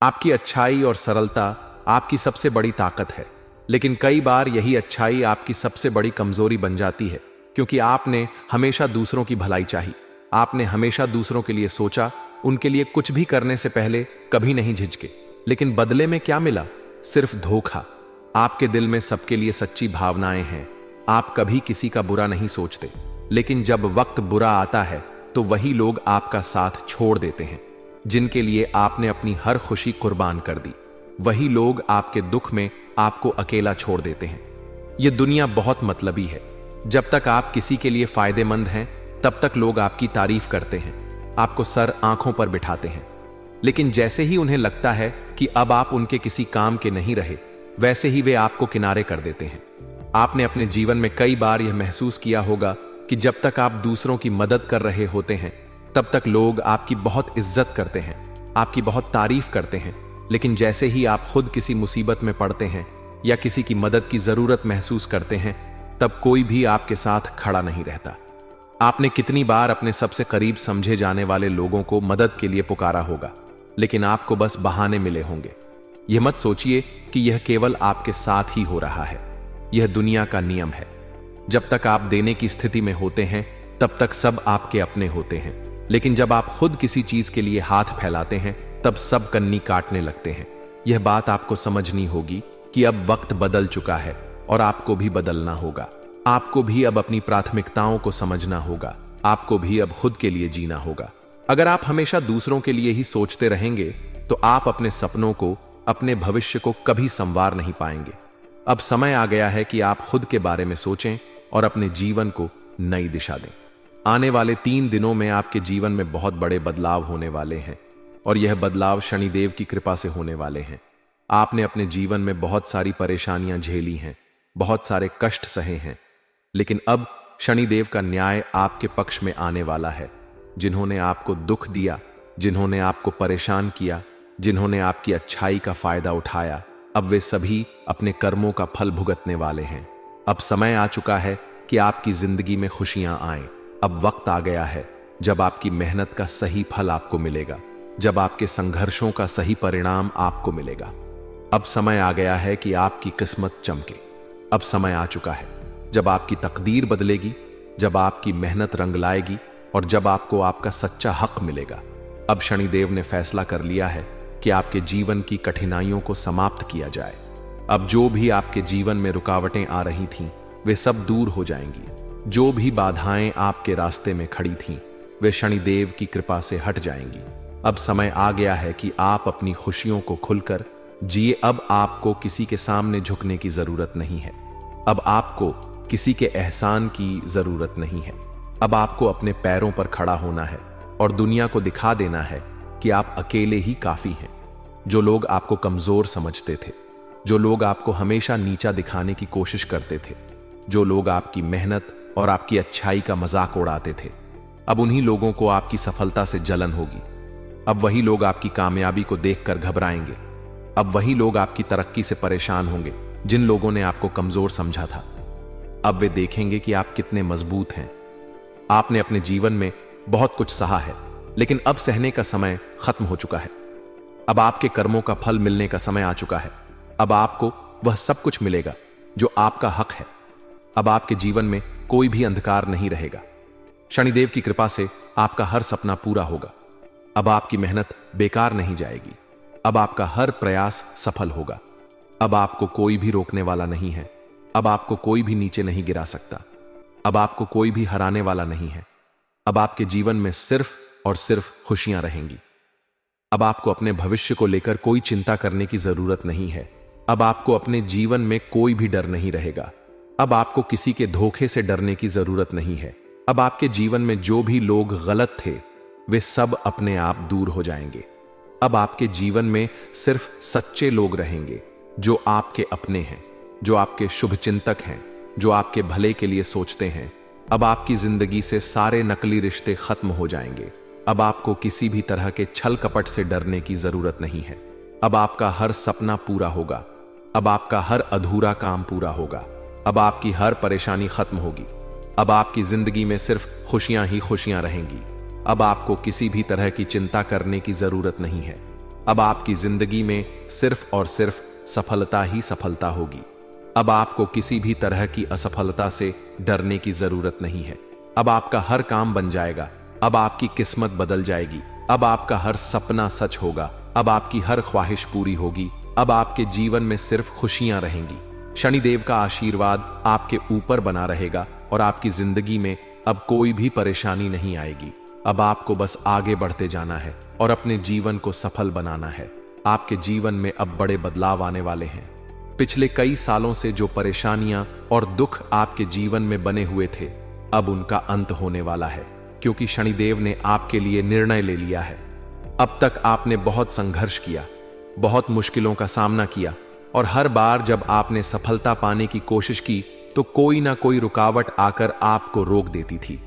आपकी अच्छाई और सरलता आपकी सबसे बड़ी ताकत है, लेकिन कई बार यही अच्छाई आपकी सबसे बड़ी कमजोरी बन जाती है, क्योंकि आपने हमेशा दूसरों की भलाई चाही। आपने हमेशा दूसरों के लिए सोचा, उनके लिए कुछ भी करने से पहले कभी नहीं झिझके। लेकिन बदले में क्या मिला? सिर्फ धोखा। आपके दिल में सबके लिए सच्ची भावनाएं हैं, आप कभी किसी का बुरा नहीं सोचते, लेकिन जब वक्त बुरा आता है तो वही लोग आपका साथ छोड़ देते हैं जिनके लिए आपने अपनी हर खुशी कुर्बान कर दी। वही लोग आपके दुख में आपको अकेला छोड़ देते हैं। यह दुनिया बहुत मतलबी है। जब तक आप किसी के लिए फायदेमंद हैं तब तक लोग आपकी तारीफ करते हैं, आपको सर आंखों पर बिठाते हैं। लेकिन जैसे ही उन्हें लगता है कि अब आप उनके किसी काम के नहीं रहे, वैसे ही वे आपको किनारे कर देते हैं। आपने अपने जीवन में कई बार यह महसूस किया होगा कि जब तक आप दूसरों की मदद कर रहे होते हैं तब तक लोग आपकी बहुत इज्जत करते हैं, आपकी बहुत तारीफ करते हैं, लेकिन जैसे ही आप खुद किसी मुसीबत में पड़ते हैं या किसी की मदद की जरूरत महसूस करते हैं, तब कोई भी आपके साथ खड़ा नहीं रहता। आपने कितनी बार अपने सबसे करीब समझे जाने वाले लोगों को मदद के लिए पुकारा होगा, लेकिन आपको बस बहाने मिले होंगे। यह मत सोचिए कि यह केवल आपके साथ ही हो रहा है, यह दुनिया का नियम है। जब तक आप देने की स्थिति में होते हैं तब तक सब आपके अपने होते हैं, लेकिन जब आप खुद किसी चीज के लिए हाथ फैलाते हैं तब सब कन्नी काटने लगते हैं। यह बात आपको समझनी होगी कि अब वक्त बदल चुका है और आपको भी बदलना होगा। आपको भी अब अपनी प्राथमिकताओं को समझना होगा, आपको भी अब खुद के लिए जीना होगा। अगर आप हमेशा दूसरों के लिए ही सोचते रहेंगे तो आप अपने सपनों को, अपने भविष्य को कभी संवार नहीं पाएंगे। अब समय आ गया है कि आप खुद के बारे में सोचें और अपने जीवन को नई दिशा दें। आने वाले 3 दिनों में आपके जीवन में बहुत बड़े बदलाव होने वाले हैं और यह बदलाव शनिदेव की कृपा से होने वाले हैं। आपने अपने जीवन में बहुत सारी परेशानियां झेली हैं, बहुत सारे कष्ट सहे हैं, लेकिन अब शनिदेव का न्याय आपके पक्ष में आने वाला है। जिन्होंने आपको दुख दिया, जिन्होंने आपको परेशान किया, जिन्होंने आपकी अच्छाई का फायदा उठाया, अब वे सभी अपने कर्मों का फल भुगतने वाले हैं। अब समय आ चुका है कि आपकी जिंदगी में खुशियां आएं। अब वक्त आ गया है जब आपकी मेहनत का सही फल आपको मिलेगा, जब आपके संघर्षों का सही परिणाम आपको मिलेगा। अब समय आ गया है कि आपकी किस्मत चमके। अब समय आ चुका है जब आपकी तकदीर बदलेगी, जब आपकी मेहनत रंग लाएगी और जब आपको आपका सच्चा हक मिलेगा। अब शनिदेव ने फैसला कर लिया है कि आपके जीवन की कठिनाइयों को समाप्त किया जाए। अब जो भी आपके जीवन में रुकावटें आ रही थीं, वे सब दूर हो जाएंगी। जो भी बाधाएं आपके रास्ते में खड़ी थीं, वे शनिदेव की कृपा से हट जाएंगी। अब समय आ गया है कि आप अपनी खुशियों को खुलकर जिए। अब आपको किसी के सामने झुकने की जरूरत नहीं है। अब आपको किसी के एहसान की जरूरत नहीं है। अब आपको अपने पैरों पर खड़ा होना है और दुनिया को दिखा देना है कि आप अकेले ही काफी हैं। जो लोग आपको कमजोर समझते थे, जो लोग आपको हमेशा नीचा दिखाने की कोशिश करते थे, जो लोग आपकी मेहनत और आपकी अच्छाई का मजाक उड़ाते थे, अब उन्हीं लोगों को आपकी सफलता से जलन होगी। अब वही लोग आपकी कामयाबी को देखकर घबराएंगे। अब वही लोग आपकी तरक्की से परेशान होंगे जिन लोगों ने आपको कमजोर समझा था। अब वे देखेंगे कि आप कितने मजबूत हैं। आपने अपने जीवन में बहुत कुछ सहा है, लेकिन अब सहने का समय खत्म हो चुका है। अब आपके कर्मों का फल मिलने का समय आ चुका है। अब आपको वह सब कुछ मिलेगा जो आपका हक है। अब आपके जीवन में कोई भी अंधकार नहीं रहेगा। शनिदेव की कृपा से आपका हर सपना पूरा होगा। अब आपकी मेहनत बेकार नहीं जाएगी। अब आपका हर प्रयास सफल होगा। अब आपको कोई भी रोकने वाला नहीं है। अब आपको कोई भी नीचे नहीं गिरा सकता। अब आपको कोई भी हराने वाला नहीं है। अब आपके जीवन में सिर्फ और सिर्फ खुशियां रहेंगी। अब आपको अपने भविष्य को लेकर कोई चिंता करने की जरूरत नहीं है। अब आपको अपने जीवन में कोई भी डर नहीं रहेगा। अब आपको किसी के धोखे से डरने की जरूरत नहीं है। अब आपके जीवन में जो भी लोग गलत थे, वे सब अपने आप दूर हो जाएंगे। अब आपके जीवन में सिर्फ सच्चे लोग रहेंगे जो आपके अपने हैं, जो आपके शुभचिंतक हैं, जो आपके भले के लिए सोचते हैं। अब आपकी जिंदगी से सारे नकली रिश्ते खत्म हो जाएंगे। अब आपको किसी भी तरह के छल कपट से डरने की जरूरत नहीं है। अब आपका हर सपना पूरा होगा। अब आपका हर अधूरा काम पूरा होगा। अब आपकी हर परेशानी खत्म होगी। अब आपकी जिंदगी में सिर्फ खुशियां ही खुशियां रहेंगी। अब आपको किसी भी तरह की चिंता करने की जरूरत नहीं है। अब आपकी जिंदगी में सिर्फ और सिर्फ सफलता ही सफलता होगी। अब आपको किसी भी तरह की असफलता से डरने की जरूरत नहीं है। अब आपका हर काम बन जाएगा। अब आपकी किस्मत बदल जाएगी। अब आपका हर सपना सच होगा। अब आपकी हर ख्वाहिश पूरी होगी। अब आपके जीवन में सिर्फ खुशियां रहेंगी। शनिदेव का आशीर्वाद आपके ऊपर बना रहेगा और आपकी जिंदगी में अब कोई भी परेशानी नहीं आएगी। अब आपको बस आगे बढ़ते जाना है और अपने जीवन को सफल बनाना है। आपके जीवन में अब बड़े बदलाव आने वाले हैं। पिछले कई सालों से जो परेशानियां और दुख आपके जीवन में बने हुए थे, अब उनका अंत होने वाला है, क्योंकि शनिदेव ने आपके लिए निर्णय ले लिया है। अब तक आपने बहुत संघर्ष किया, बहुत मुश्किलों का सामना किया और हर बार जब आपने सफलता पाने की कोशिश की तो कोई ना कोई रुकावट आकर आपको रोक देती थी।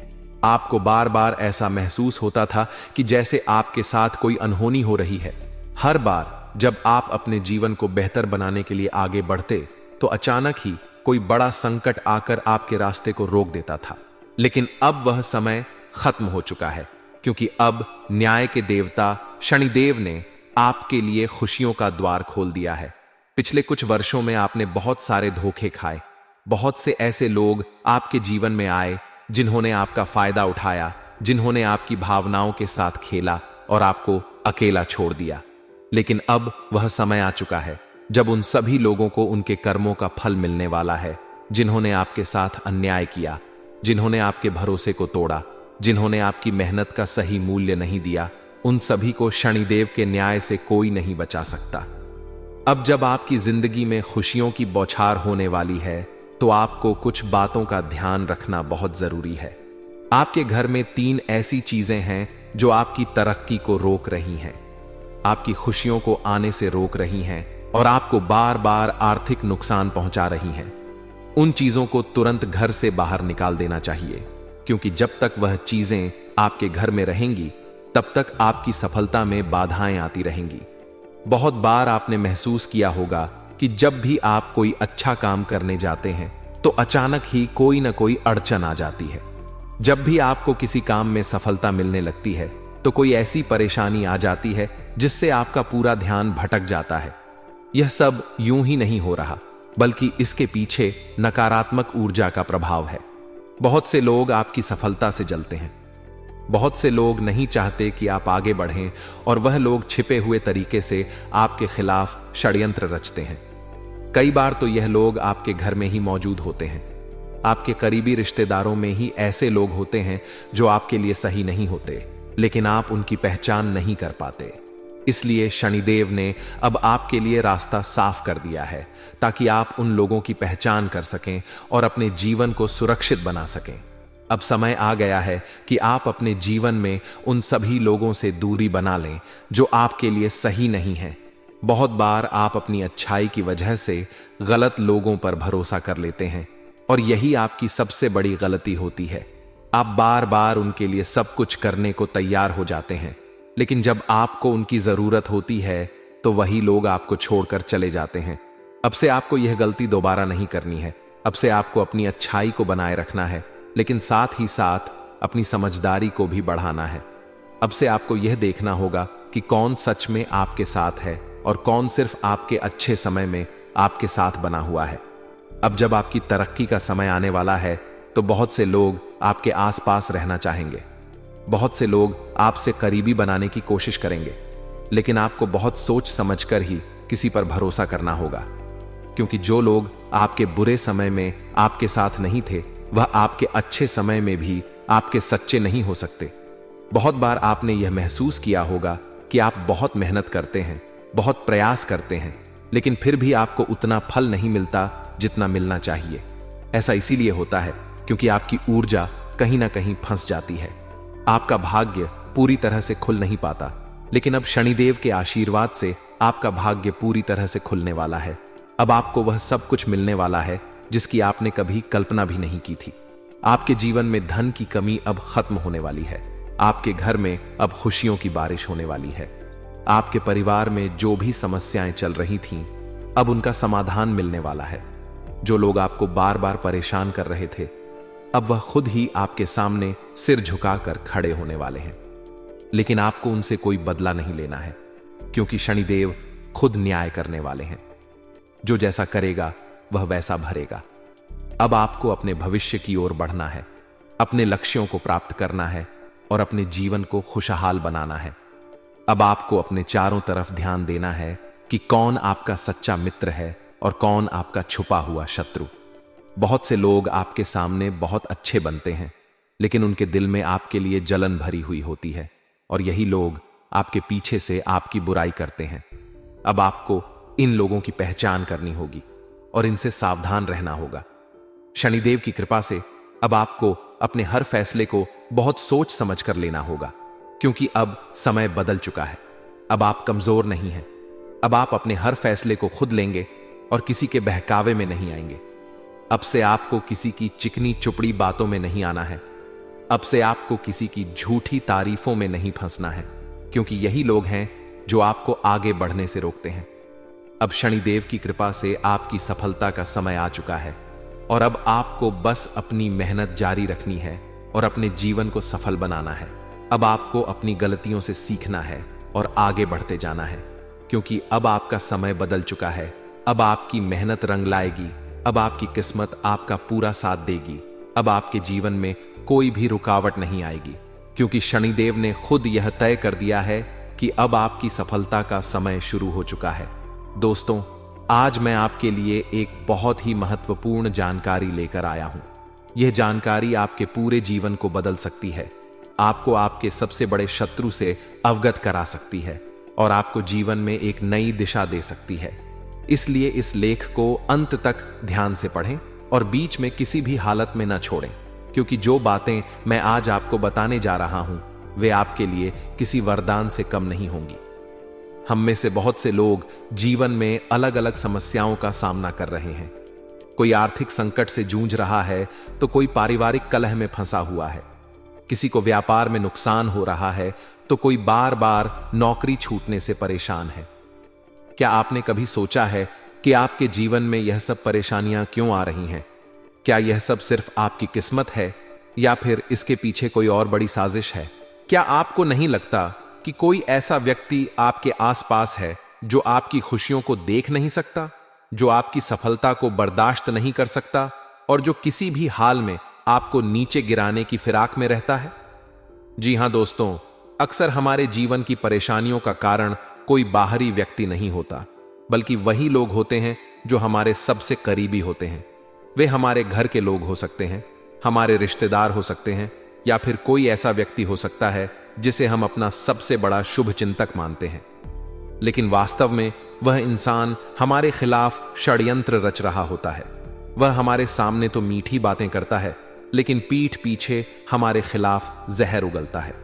आपको बार बार ऐसा महसूस होता था कि जैसे आपके साथ कोई अनहोनी हो रही है। हर बार जब आप अपने जीवन को बेहतर बनाने के लिए आगे बढ़ते तो अचानक ही कोई बड़ा संकट आकर आपके रास्ते को रोक देता था। लेकिन अब वह समय खत्म हो चुका है, क्योंकि अब न्याय के देवता शनिदेव ने आपके लिए खुशियों का द्वार खोल दिया है। पिछले कुछ वर्षों में आपने बहुत सारे धोखे खाए। बहुत से ऐसे लोग आपके जीवन में आए जिन्होंने आपका फायदा उठाया, जिन्होंने आपकी भावनाओं के साथ खेला और आपको अकेला छोड़ दिया। लेकिन अब वह समय आ चुका है जब उन सभी लोगों को उनके कर्मों का फल मिलने वाला है, जिन्होंने आपके साथ अन्याय किया, जिन्होंने आपके भरोसे को तोड़ा, जिन्होंने आपकी मेहनत का सही मूल्य नहीं दिया। उन सभी को शनिदेव के न्याय से कोई नहीं बचा सकता। अब जब आपकी जिंदगी में खुशियों की बौछार होने वाली है तो आपको कुछ बातों का ध्यान रखना बहुत जरूरी है। आपके घर में 3 ऐसी चीजें हैं जो आपकी तरक्की को रोक रही हैं, आपकी खुशियों को आने से रोक रही हैं और आपको बार बार आर्थिक नुकसान पहुंचा रही हैं। उन चीजों को तुरंत घर से बाहर निकाल देना चाहिए, क्योंकि जब तक वह चीजें आपके घर में रहेंगी तब तक आपकी सफलता में बाधाएं आती रहेंगी। बहुत बार आपने महसूस किया होगा कि जब भी आप कोई अच्छा काम करने जाते हैं तो अचानक ही कोई ना कोई अड़चन आ जाती है। जब भी आपको किसी काम में सफलता मिलने लगती है तो कोई ऐसी परेशानी आ जाती है जिससे आपका पूरा ध्यान भटक जाता है। यह सब यूं ही नहीं हो रहा, बल्कि इसके पीछे नकारात्मक ऊर्जा का प्रभाव है। बहुत से लोग आपकी सफलता से जलते हैं। बहुत से लोग नहीं चाहते कि आप आगे बढ़ें और वह लोग छिपे हुए तरीके से आपके खिलाफ षड्यंत्र रचते हैं। कई बार तो यह लोग आपके घर में ही मौजूद होते हैं। आपके करीबी रिश्तेदारों में ही ऐसे लोग होते हैं जो आपके लिए सही नहीं होते, लेकिन आप उनकी पहचान नहीं कर पाते। इसलिए शनिदेव ने अब आपके लिए रास्ता साफ कर दिया है ताकि आप उन लोगों की पहचान कर सकें और अपने जीवन को सुरक्षित बना सकें। अब समय आ गया है कि आप अपने जीवन में उन सभी लोगों से दूरी बना लें जो आपके लिए सही नहीं है। बहुत बार आप अपनी अच्छाई की वजह से गलत लोगों पर भरोसा कर लेते हैं और यही आपकी सबसे बड़ी गलती होती है। आप बार बार उनके लिए सब कुछ करने को तैयार हो जाते हैं, लेकिन जब आपको उनकी जरूरत होती है तो वही लोग आपको छोड़कर चले जाते हैं। अब से आपको यह गलती दोबारा नहीं करनी है। अब से आपको अपनी अच्छाई को बनाए रखना है, लेकिन साथ ही साथ अपनी समझदारी को भी बढ़ाना है। अब से आपको यह देखना होगा कि कौन सच में आपके साथ है और कौन सिर्फ आपके अच्छे समय में आपके साथ बना हुआ है। अब जब आपकी तरक्की का समय आने वाला है तो बहुत से लोग आपके आसपास रहना चाहेंगे। बहुत से लोग आपसे करीबी बनाने की कोशिश करेंगे, लेकिन आपको बहुत सोच समझकर ही किसी पर भरोसा करना होगा, क्योंकि जो लोग आपके बुरे समय में आपके साथ नहीं थे वह आपके अच्छे समय में भी आपके सच्चे नहीं हो सकते। बहुत बार आपने यह महसूस किया होगा कि आप बहुत मेहनत करते हैं, बहुत प्रयास करते हैं, लेकिन फिर भी आपको उतना फल नहीं मिलता जितना मिलना चाहिए। ऐसा इसीलिए होता है क्योंकि आपकी ऊर्जा कहीं ना कहीं फंस जाती है। आपका भाग्य पूरी तरह से खुल नहीं पाता, लेकिन अब शनिदेव के आशीर्वाद से आपका भाग्य पूरी तरह से खुलने वाला है। अब आपको वह सब कुछ मिलने वाला है जिसकी आपने कभी कल्पना भी नहीं की थी। आपके जीवन में धन की कमी अब खत्म होने वाली है। आपके घर में अब खुशियों की बारिश होने वाली है। आपके परिवार में जो भी समस्याएं चल रही थीं, अब उनका समाधान मिलने वाला है। जो लोग आपको बार बार परेशान कर रहे थे, अब वह खुद ही आपके सामने सिर झुकाकर खड़े होने वाले हैं। लेकिन आपको उनसे कोई बदला नहीं लेना है, क्योंकि शनिदेव खुद न्याय करने वाले हैं। जो जैसा करेगा वह वैसा भरेगा। अब आपको अपने भविष्य की ओर बढ़ना है, अपने लक्ष्यों को प्राप्त करना है और अपने जीवन को खुशहाल बनाना है। अब आपको अपने चारों तरफ ध्यान देना है कि कौन आपका सच्चा मित्र है और कौन आपका छुपा हुआ शत्रु। बहुत से लोग आपके सामने बहुत अच्छे बनते हैं, लेकिन उनके दिल में आपके लिए जलन भरी हुई होती है, और यही लोग आपके पीछे से आपकी बुराई करते हैं। अब आपको इन लोगों की पहचान करनी होगी और इनसे सावधान रहना होगा। शनिदेव की कृपा से अब आपको अपने हर फैसले को बहुत सोच समझ कर लेना होगा, क्योंकि अब समय बदल चुका है। अब आप कमजोर नहीं हैं। अब आप अपने हर फैसले को खुद लेंगे और किसी के बहकावे में नहीं आएंगे। अब से आपको किसी की चिकनी चुपड़ी बातों में नहीं आना है। अब से आपको किसी की झूठी तारीफों में नहीं फंसना है, क्योंकि यही लोग हैं जो आपको आगे बढ़ने से रोकते हैं। अब शनिदेव की कृपा से आपकी सफलता का समय आ चुका है और अब आपको बस अपनी मेहनत जारी रखनी है और अपने जीवन को सफल बनाना है। अब आपको अपनी गलतियों से सीखना है और आगे बढ़ते जाना है, क्योंकि अब आपका समय बदल चुका है। अब आपकी मेहनत रंग लाएगी। अब आपकी किस्मत आपका पूरा साथ देगी। अब आपके जीवन में कोई भी रुकावट नहीं आएगी, क्योंकि शनिदेव ने खुद यह तय कर दिया है कि अब आपकी सफलता का समय शुरू हो चुका है। दोस्तों, आज मैं आपके लिए एक बहुत ही महत्वपूर्ण जानकारी लेकर आया हूं। यह जानकारी आपके पूरे जीवन को बदल सकती है, आपको आपके सबसे बड़े शत्रु से अवगत करा सकती है और आपको जीवन में एक नई दिशा दे सकती है। इसलिए इस लेख को अंत तक ध्यान से पढ़ें और बीच में किसी भी हालत में न छोड़ें, क्योंकि जो बातें मैं आज आपको बताने जा रहा हूं वे आपके लिए किसी वरदान से कम नहीं होंगी। हम में से बहुत से लोग जीवन में अलग अलग समस्याओं का सामना कर रहे हैं। कोई आर्थिक संकट से जूझ रहा है तो कोई पारिवारिक कलह में फंसा हुआ है, किसी को व्यापार में नुकसान हो रहा है तो कोई बार बार नौकरी छूटने से परेशान है। क्या आपने कभी सोचा है कि आपके जीवन में यह सब परेशानियां क्यों आ रही हैं? क्या यह सब सिर्फ आपकी किस्मत है या फिर इसके पीछे कोई और बड़ी साजिश है? क्या आपको नहीं लगता कि कोई ऐसा व्यक्ति आपके आसपास है जो आपकी खुशियों को देख नहीं सकता, जो आपकी सफलता को बर्दाश्त नहीं कर सकता और जो किसी भी हाल में आपको नीचे गिराने की फिराक में रहता है? जी हां दोस्तों, अक्सर हमारे जीवन की परेशानियों का कारण कोई बाहरी व्यक्ति नहीं होता, बल्कि वही लोग होते हैं जो हमारे सबसे करीबी होते हैं। वे हमारे घर के लोग हो सकते हैं, हमारे रिश्तेदार हो सकते हैं, या फिर कोई ऐसा व्यक्ति हो सकता है जिसे हम अपना सबसे बड़ा शुभ चिंतक मानते हैं। लेकिन वास्तव में वह इंसान हमारे खिलाफ षड्यंत्र रच रहा होता है। वह हमारे सामने तो मीठी बातें करता है, लेकिन पीठ पीछे हमारे खिलाफ जहर उगलता है।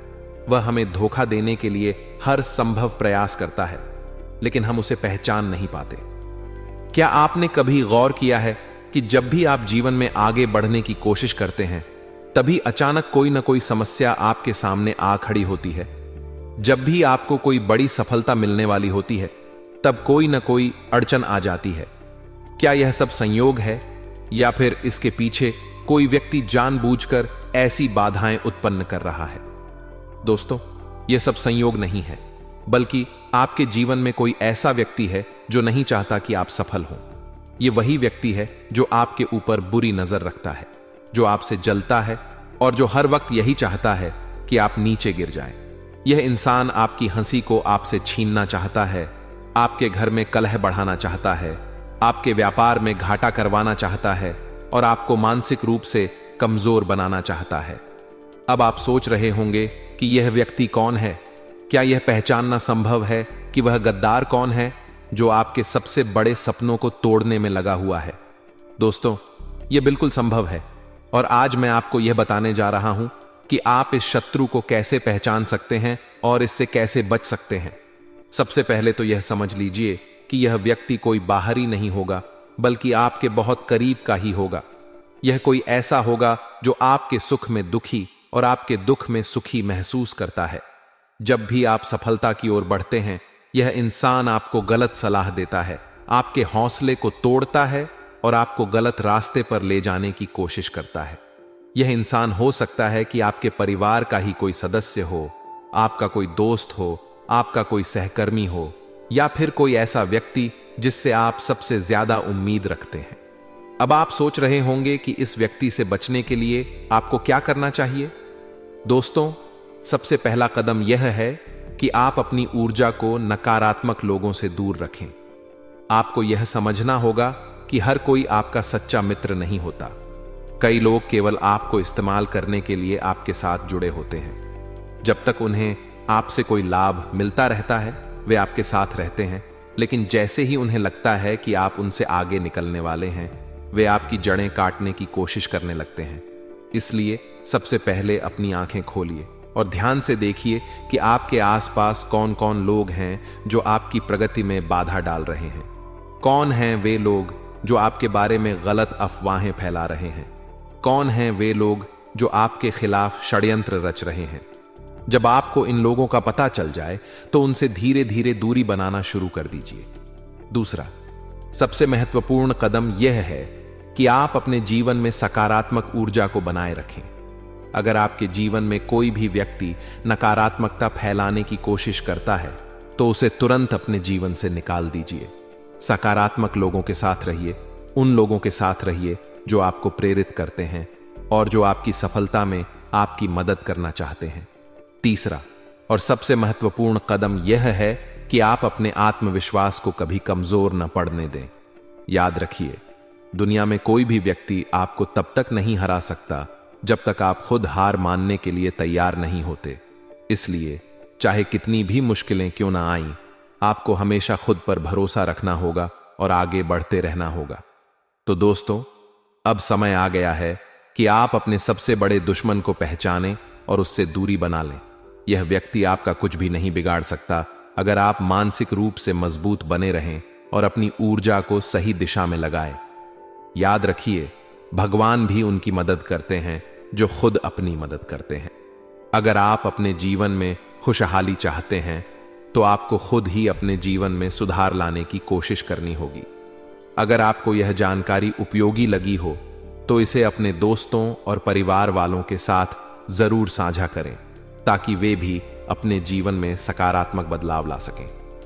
वह हमें धोखा देने के लिए हर संभव प्रयास करता है, लेकिन हम उसे पहचान नहीं पाते। क्या आपने कभी गौर किया है कि जब भी आप जीवन में आगे बढ़ने की कोशिश करते हैं, तभी अचानक कोई ना कोई समस्या आपके सामने आ खड़ी होती है? जब भी आपको कोई बड़ी सफलता मिलने वाली होती है, तब कोई ना कोई अड़चन आ जाती है। क्या यह सब संयोग है या फिर इसके पीछे कोई व्यक्ति जानबूझकर ऐसी बाधाएं उत्पन्न कर रहा है? दोस्तों, यह सब संयोग नहीं है, बल्कि आपके जीवन में कोई ऐसा व्यक्ति है जो नहीं चाहता कि आप सफल हों। यह वही व्यक्ति है जो आपके ऊपर बुरी नजर रखता है, जो आपसे जलता है और जो हर वक्त यही चाहता है कि आप नीचे गिर जाएं। यह इंसान आपकी हंसी को आपसे छीनना चाहता है, आपके घर में कलह बढ़ाना चाहता है, आपके व्यापार में घाटा करवाना चाहता है और आपको मानसिक रूप से कमजोर बनाना चाहता है। अब आप सोच रहे होंगे कि यह व्यक्ति कौन है? क्या यह पहचानना संभव है कि वह गद्दार कौन है जो आपके सबसे बड़े सपनों को तोड़ने में लगा हुआ है? दोस्तों, यह बिल्कुल संभव है और आज मैं आपको यह बताने जा रहा हूं कि आप इस शत्रु को कैसे पहचान सकते हैं और इससे कैसे बच सकते हैं। सबसे पहले तो यह समझ लीजिए कि यह व्यक्ति कोई बाहरी नहीं होगा, बल्कि आपके बहुत करीब का ही होगा। यह कोई ऐसा होगा जो आपके सुख में दुखी और आपके दुख में सुखी महसूस करता है। जब भी आप सफलता की ओर बढ़ते हैं, यह इंसान आपको गलत सलाह देता है, आपके हौसले को तोड़ता है और आपको गलत रास्ते पर ले जाने की कोशिश करता है। यह इंसान हो सकता है कि आपके परिवार का ही कोई सदस्य हो, आपका कोई दोस्त हो, आपका कोई सहकर्मी हो या फिर कोई ऐसा व्यक्ति जिससे आप सबसे ज्यादा उम्मीद रखते हैं। अब आप सोच रहे होंगे कि इस व्यक्ति से बचने के लिए आपको क्या करना चाहिए। दोस्तों, सबसे पहला कदम यह है कि आप अपनी ऊर्जा को नकारात्मक लोगों से दूर रखें। आपको यह समझना होगा कि हर कोई आपका सच्चा मित्र नहीं होता। कई लोग केवल आपको इस्तेमाल करने के लिए आपके साथ जुड़े होते हैं। जब तक उन्हें आपसे कोई लाभ मिलता रहता है वे आपके साथ रहते हैं, लेकिन जैसे ही उन्हें लगता है कि आप उनसे आगे निकलने वाले हैं, वे आपकी जड़ें काटने की कोशिश करने लगते हैं। इसलिए सबसे पहले अपनी आंखें खोलिए और ध्यान से देखिए कि आपके आसपास कौन कौन लोग हैं जो आपकी प्रगति में बाधा डाल रहे हैं। कौन हैं वे लोग जो आपके बारे में गलत अफवाहें फैला रहे हैं। कौन हैं वे लोग जो आपके खिलाफ षड्यंत्र रच रहे हैं। जब आपको इन लोगों का पता चल जाए तो उनसे धीरे धीरे दूरी बनाना शुरू कर दीजिए। दूसरा, सबसे महत्वपूर्ण कदम यह है कि आप अपने जीवन में सकारात्मक ऊर्जा को बनाए रखें। अगर आपके जीवन में कोई भी व्यक्ति नकारात्मकता फैलाने की कोशिश करता है तो उसे तुरंत अपने जीवन से निकाल दीजिए। सकारात्मक लोगों के साथ रहिए, उन लोगों के साथ रहिए जो आपको प्रेरित करते हैं और जो आपकी सफलता में आपकी मदद करना चाहते हैं। तीसरा और सबसे महत्वपूर्ण कदम यह है कि आप अपने आत्मविश्वास को कभी कमजोर न पड़ने दें। याद रखिए, दुनिया में कोई भी व्यक्ति आपको तब तक नहीं हरा सकता जब तक आप खुद हार मानने के लिए तैयार नहीं होते। इसलिए चाहे कितनी भी मुश्किलें क्यों ना आईं, आपको हमेशा खुद पर भरोसा रखना होगा और आगे बढ़ते रहना होगा। तो दोस्तों, अब समय आ गया है कि आप अपने सबसे बड़े दुश्मन को पहचानें और उससे दूरी बना लें। यह व्यक्ति आपका कुछ भी नहीं बिगाड़ सकता अगर आप मानसिक रूप से मजबूत बने रहें और अपनी ऊर्जा को सही दिशा में लगाएं। याद रखिए, भगवान भी उनकी मदद करते हैं जो खुद अपनी मदद करते हैं। अगर आप अपने जीवन में खुशहाली चाहते हैं तो आपको खुद ही अपने जीवन में सुधार लाने की कोशिश करनी होगी। अगर आपको यह जानकारी उपयोगी लगी हो तो इसे अपने दोस्तों और परिवार वालों के साथ जरूर साझा करें ताकि वे भी अपने जीवन में सकारात्मक बदलाव ला सकें।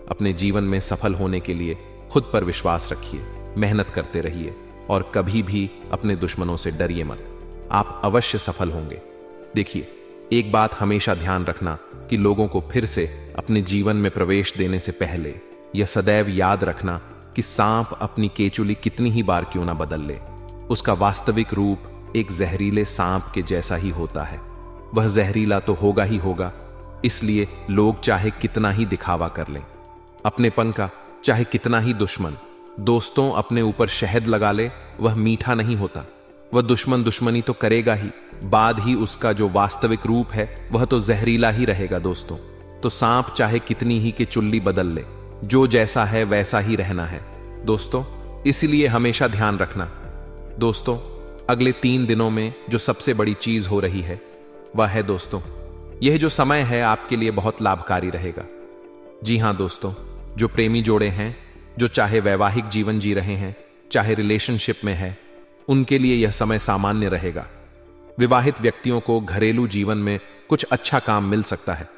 अपने जीवन में सफल होने के लिए खुद पर विश्वास रखिए, मेहनत करते रहिए और कभी भी अपने दुश्मनों से डरिए मत। आप अवश्य सफल होंगे। देखिए, एक बात हमेशा ध्यान रखना कि लोगों को फिर से अपने जीवन में प्रवेश देने से पहले यह सदैव याद रखना कि सांप अपनी केचुली कितनी ही बार क्यों ना बदल ले, उसका वास्तविक रूप एक जहरीले सांप के जैसा ही होता है। वह जहरीला तो होगा ही होगा, इसलिए लोग चाहे कितना ही दिखावा कर लें, अपनेपन का चाहे कितना ही दुश्मन दोस्तों अपने ऊपर शहद लगा ले, वह मीठा नहीं होता। वह दुश्मन दुश्मनी तो करेगा ही, बाद ही उसका जो वास्तविक रूप है वह तो जहरीला ही रहेगा दोस्तों। तो सांप चाहे कितनी ही के चुल्ली बदल ले, जो जैसा है वैसा ही रहना है दोस्तों। इसलिए हमेशा ध्यान रखना दोस्तों, अगले 3 दिनों में जो सबसे बड़ी चीज हो रही है वह है दोस्तों, यह जो समय है आपके लिए बहुत लाभकारी रहेगा। जी हां दोस्तों, जो प्रेमी जोड़े हैं, जो चाहे वैवाहिक जीवन जी रहे हैं चाहे रिलेशनशिप में है, उनके लिए यह समय सामान्य रहेगा। विवाहित व्यक्तियों को घरेलू जीवन में कुछ अच्छा काम मिल सकता है।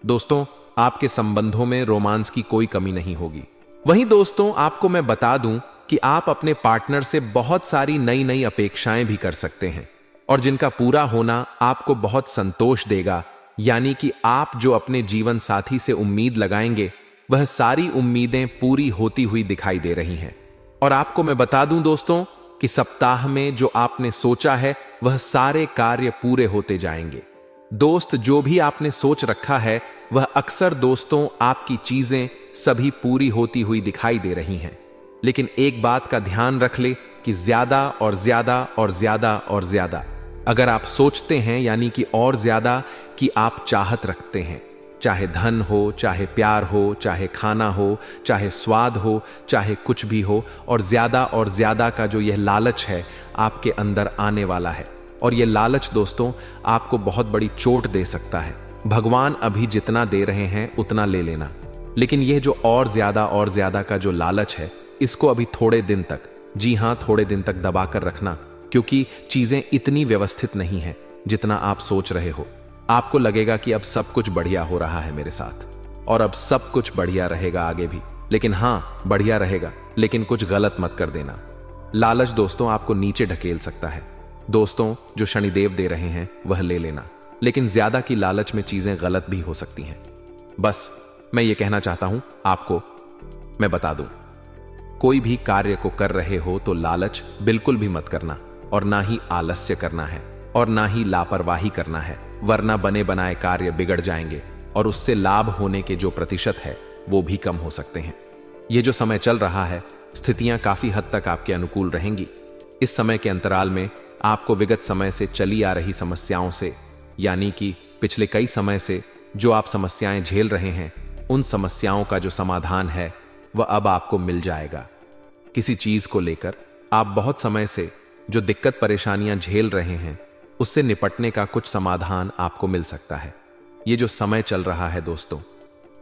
दोस्तों, आपके संबंधों में रोमांस की कोई कमी नहीं होगी। वहीं दोस्तों, आपको मैं बता दूं कि आप अपने पार्टनर से बहुत सारी नई नई अपेक्षाएं भी कर सकते हैं और जिनका पूरा होना आपको बहुत संतोष देगा। यानी कि आप जो अपने जीवन साथी से उम्मीद लगाएंगे वह सारी उम्मीदें पूरी होती हुई दिखाई दे रही हैं। और आपको मैं बता दूं दोस्तों कि सप्ताह में जो आपने सोचा है वह सारे कार्य पूरे होते जाएंगे। दोस्त, जो भी आपने सोच रखा है वह अक्सर दोस्तों आपकी चीजें सभी पूरी होती हुई दिखाई दे रही हैं। लेकिन एक बात का ध्यान रख ले कि ज्यादा और ज्यादा और ज्यादा और ज्यादा अगर आप सोचते हैं, यानी कि और ज्यादा कि आप चाहत रखते हैं, चाहे धन हो, चाहे प्यार हो, चाहे खाना हो, चाहे स्वाद हो, चाहे कुछ भी हो, और ज्यादा का जो यह लालच है आपके अंदर आने वाला है। और यह लालच दोस्तों आपको बहुत बड़ी चोट दे सकता है। भगवान अभी जितना दे रहे हैं उतना ले लेना, लेकिन यह जो और ज्यादा का जो लालच है, इसको अभी थोड़े दिन तक, जी हां थोड़े दिन तक दबा कर रखना, क्योंकि चीजें इतनी व्यवस्थित नहीं है जितना आप सोच रहे हो। आपको लगेगा कि अब सब कुछ बढ़िया हो रहा है मेरे साथ और अब सब कुछ बढ़िया रहेगा आगे भी, लेकिन हाँ, बढ़िया रहेगा, लेकिन कुछ गलत मत कर देना। लालच दोस्तों आपको नीचे ढकेल सकता है। दोस्तों, जो शनिदेव दे रहे हैं वह ले लेना, लेकिन ज्यादा की लालच में चीजें गलत भी हो सकती हैं। बस मैं ये कहना चाहता हूं आपको, मैं बता दूं, कोई भी कार्य को कर रहे हो तो लालच बिल्कुल भी मत करना, और ना ही आलस्य करना है, और ना ही लापरवाही करना है, वरना बने बनाए कार्य बिगड़ जाएंगे और उससे लाभ होने के जो प्रतिशत है वो भी कम हो सकते हैं। ये जो समय चल रहा है, स्थितियां काफी हद तक आपके अनुकूल रहेंगी। इस समय के अंतराल में आपको विगत समय से चली आ रही समस्याओं से, यानी कि पिछले कई समय से जो आप समस्याएं झेल रहे हैं, उन समस्याओं का जो समाधान है वह अब आपको मिल जाएगा। किसी चीज को लेकर आप बहुत समय से जो दिक्कत परेशानियां झेल रहे हैं, उससे निपटने का कुछ समाधान आपको मिल सकता है। ये जो समय चल रहा है दोस्तों,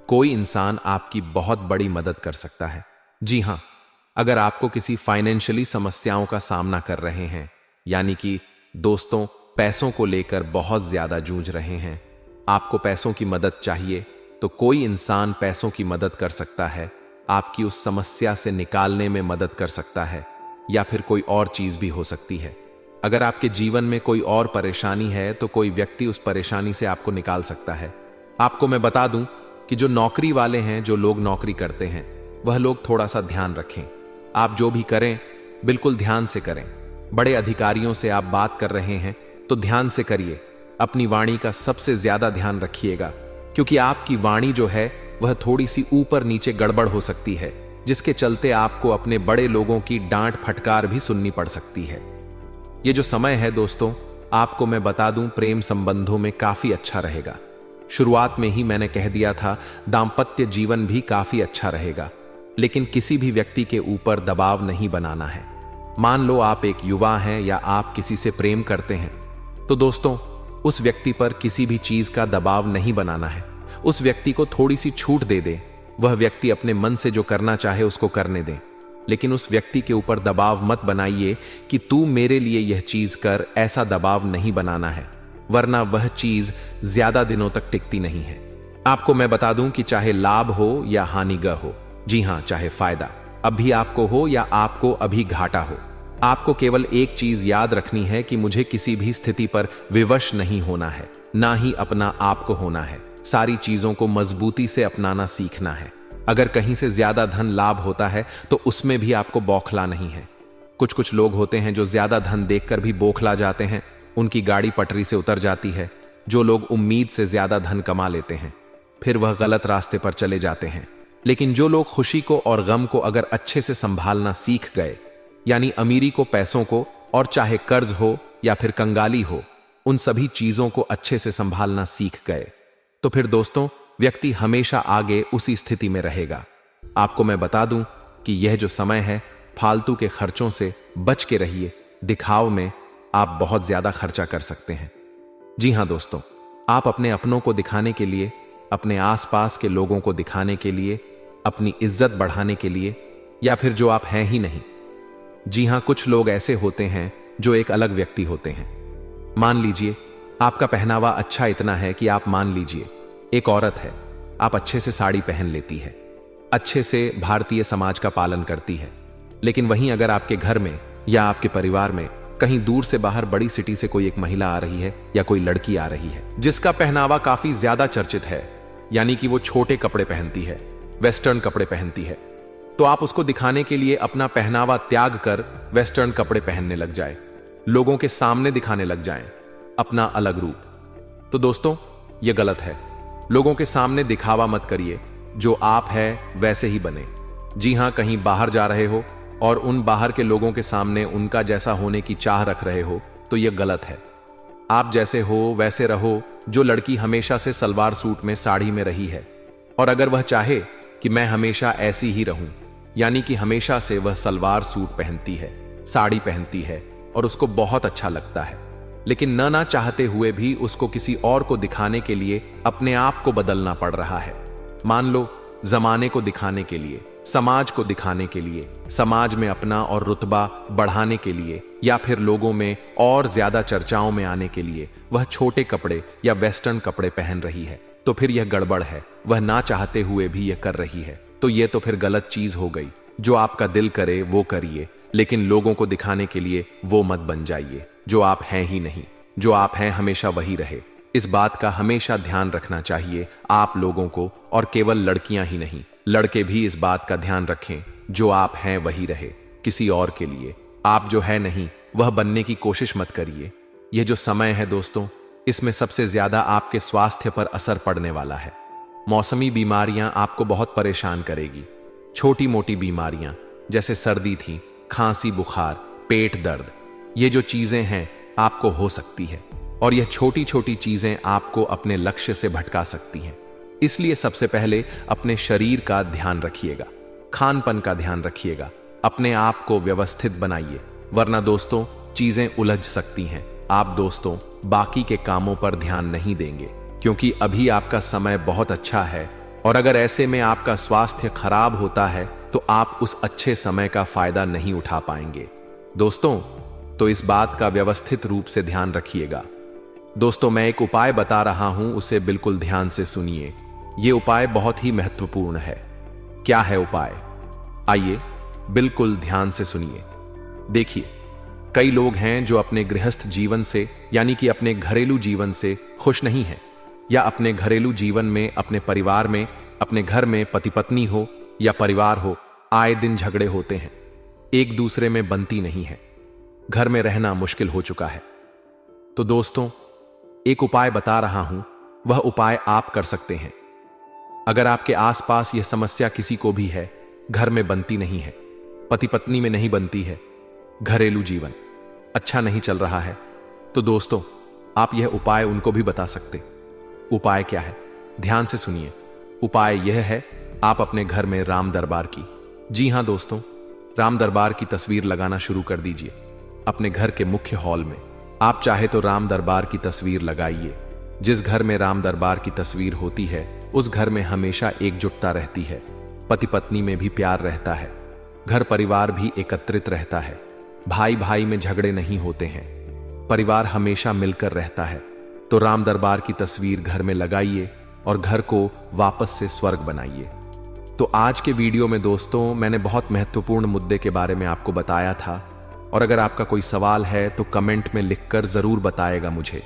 कोई इंसान आपकी बहुत बड़ी मदद कर सकता है। जी हां, अगर आपको किसी फाइनेंशियली समस्याओं का सामना कर रहे हैं, यानी कि दोस्तों पैसों को लेकर बहुत ज्यादा जूझ रहे हैं, आपको पैसों की मदद चाहिए, तो कोई इंसान पैसों की मदद कर सकता है, आपकी उस समस्या से निकालने में मदद कर सकता है, या फिर कोई और चीज भी हो सकती है। अगर आपके जीवन में कोई और परेशानी है तो कोई व्यक्ति उस परेशानी से आपको निकाल सकता है। आपको मैं बता दूं कि जो नौकरी वाले हैं, जो लोग नौकरी करते हैं, वह लोग थोड़ा सा ध्यान रखें। आप जो भी करें बिल्कुल ध्यान से करें। बड़े अधिकारियों से आप बात कर रहे हैं तो ध्यान से करिए। अपनी वाणी का सबसे ज्यादा ध्यान रखिएगा, क्योंकि आपकी वाणी जो है वह थोड़ी सी ऊपर नीचे गड़बड़ हो सकती है, जिसके चलते आपको अपने बड़े लोगों की डांट फटकार भी सुननी पड़ सकती है। ये जो समय है दोस्तों, आपको मैं बता दूं, प्रेम संबंधों में काफी अच्छा रहेगा। शुरुआत में ही मैंने कह दिया था, दाम्पत्य जीवन भी काफी अच्छा रहेगा, लेकिन किसी भी व्यक्ति के ऊपर दबाव नहीं बनाना है। मान लो आप एक युवा हैं या आप किसी से प्रेम करते हैं, तो दोस्तों उस व्यक्ति पर किसी भी चीज का दबाव नहीं बनाना है। उस व्यक्ति को थोड़ी सी छूट दे दे, वह व्यक्ति अपने मन से जो करना चाहे उसको करने दे, लेकिन उस व्यक्ति के ऊपर दबाव मत बनाइए कि तू मेरे लिए यह चीज कर। ऐसा दबाव नहीं बनाना है, वरना वह चीज ज्यादा दिनों तक टिकती नहीं है। आपको मैं बता दूं कि चाहे लाभ हो या हानिगह हो, जी हां, चाहे फायदा अभी आपको हो या आपको अभी घाटा हो, आपको केवल एक चीज याद रखनी है कि मुझे किसी भी स्थिति पर विवश नहीं होना है, ना ही अपना आप को होना है। सारी चीजों को मजबूती से अपनाना सीखना है। अगर कहीं से ज्यादा धन लाभ होता है तो उसमें भी आपको बौखला नहीं है। कुछ लोग होते हैं जो ज्यादा धन देखकर भी बौखला जाते हैं, उनकी गाड़ी पटरी से उतर जाती है। जो लोग उम्मीद से ज्यादा धन कमा लेते हैं, फिर वह गलत रास्ते पर चले जाते हैं। लेकिन जो लोग खुशी को और गम को अगर अच्छे से संभालना सीख गए, यानी अमीरी को, पैसों को, और चाहे कर्ज हो या फिर कंगाली हो, उन सभी चीजों को अच्छे से संभालना सीख गए, तो फिर दोस्तों व्यक्ति हमेशा आगे उसी स्थिति में रहेगा। आपको मैं बता दूं कि यह जो समय है, फालतू के खर्चों से बच के रहिए। दिखाव में आप बहुत ज्यादा खर्चा कर सकते हैं। जी हां दोस्तों, आप अपने अपनों को दिखाने के लिए, अपने आसपास के लोगों को दिखाने के लिए, अपनी इज्जत बढ़ाने के लिए, या फिर जो आप हैं ही नहीं। जी हां, कुछ लोग ऐसे होते हैं जो एक अलग व्यक्ति होते हैं। मान लीजिए आपका पहनावा अच्छा इतना है कि आप मान लीजिए एक औरत है, आप अच्छे से साड़ी पहन लेती है, अच्छे से भारतीय समाज का पालन करती है, लेकिन वहीं अगर आपके घर में या आपके परिवार में कहीं दूर से बाहर बड़ी सिटी से कोई एक महिला आ रही है या कोई लड़की आ रही है जिसका पहनावा काफी ज्यादा चर्चित है, यानी कि वो छोटे कपड़े पहनती है, वेस्टर्न कपड़े पहनती है, तो आप उसको दिखाने के लिए अपना पहनावा त्याग कर वेस्टर्न कपड़े पहनने लग जाए, लोगों के सामने दिखाने लग जाएं अपना अलग रूप। तो दोस्तों यह गलत है। लोगों के सामने दिखावा मत करिए, जो आप हैं वैसे ही बने। जी हां, कहीं बाहर जा रहे हो और उन बाहर के लोगों के सामने उनका जैसा होने की चाह रख रहे हो, तो यह गलत है। आप जैसे हो वैसे रहो। जो लड़की हमेशा से सलवार सूट में, साड़ी में रही है, और अगर वह चाहे कि मैं हमेशा ऐसी ही रहूं, यानी कि हमेशा से वह सलवार सूट पहनती है, साड़ी पहनती है और उसको बहुत अच्छा लगता है, लेकिन ना चाहते हुए भी उसको किसी और को दिखाने के लिए अपने आप को बदलना पड़ रहा है। मान लो जमाने को दिखाने के लिए, समाज को दिखाने के लिए, समाज में अपना और रुतबा बढ़ाने के लिए, या फिर लोगों में और ज्यादा चर्चाओं में आने के लिए वह छोटे कपड़े या वेस्टर्न कपड़े पहन रही है, तो फिर यह गड़बड़ है। वह ना चाहते हुए भी यह कर रही है। तो ये तो फिर गलत चीज हो गई। जो आपका दिल करे वो करिए, लेकिन लोगों को दिखाने के लिए वो मत बन जाइए जो आप हैं ही नहीं। जो आप हैं हमेशा वही रहे। इस बात का हमेशा ध्यान रखना चाहिए आप लोगों को, और केवल लड़कियां ही नहीं, लड़के भी इस बात का ध्यान रखें जो आप हैं वही रहे, किसी और के लिए। आप जो है नहीं वह बनने की कोशिश मत करिए। यह जो समय है दोस्तों, इसमें सबसे ज्यादा आपके स्वास्थ्य पर असर पड़ने वाला है। मौसमी बीमारियां आपको बहुत परेशान करेगी। छोटी मोटी बीमारियां जैसे सर्दी थी, खांसी, बुखार, पेट दर्द, ये जो चीजें हैं आपको हो सकती है, और यह छोटी छोटी चीजें आपको अपने लक्ष्य से भटका सकती हैं। इसलिए सबसे पहले अपने शरीर का ध्यान रखिएगा, खानपन का ध्यान रखिएगा, अपने आप को व्यवस्थित बनाइए, वरना दोस्तों चीजें उलझ सकती हैं। आप दोस्तों बाकी के कामों पर ध्यान नहीं देंगे, क्योंकि अभी आपका समय बहुत अच्छा है, और अगर ऐसे में आपका स्वास्थ्य खराब होता है तो आप उस अच्छे समय का फायदा नहीं उठा पाएंगे। दोस्तों तो इस बात का व्यवस्थित रूप से ध्यान रखिएगा। दोस्तों मैं एक उपाय बता रहा हूं, उसे बिल्कुल ध्यान से सुनिए। यह उपाय बहुत ही महत्वपूर्ण है। क्या है उपाय? आइए बिल्कुल ध्यान से सुनिए। देखिए, कई लोग हैं जो अपने गृहस्थ जीवन से, यानी कि अपने घरेलू जीवन से खुश नहीं हैं, या अपने घरेलू जीवन में, अपने परिवार में, अपने घर में पति पत्नी हो या परिवार हो, आए दिन झगड़े होते हैं, एक दूसरे में बनती नहीं है, घर में रहना मुश्किल हो चुका है। तो दोस्तों एक उपाय बता रहा हूं, वह उपाय आप कर सकते हैं। अगर आपके आसपास यह समस्या किसी को भी है, घर में बनती नहीं है, पति पत्नी में नहीं बनती है, घरेलू जीवन अच्छा नहीं चल रहा है, तो दोस्तों आप यह उपाय उनको भी बता सकते। उपाय क्या है? ध्यान से सुनिए। उपाय यह है, आप अपने घर में राम दरबार की, जी हां दोस्तों, राम दरबार की तस्वीर लगाना शुरू कर दीजिए अपने घर के मुख्य हॉल में। आप चाहे तो राम दरबार की तस्वीर लगाइए। जिस घर में राम दरबार की तस्वीर होती है उस घर में हमेशा एकजुटता रहती है, पति पत्नी में भी प्यार रहता है, घर परिवार भी एकत्रित रहता है, भाई भाई में झगड़े नहीं होते हैं, परिवार हमेशा मिलकर रहता है। तो राम दरबार की तस्वीर घर में लगाइए और घर को वापस से स्वर्ग बनाइए। तो आज के वीडियो में दोस्तों मैंने बहुत महत्वपूर्ण मुद्दे के बारे में आपको बताया था, और अगर आपका कोई सवाल है तो कमेंट में लिखकर जरूर बताएगा मुझे।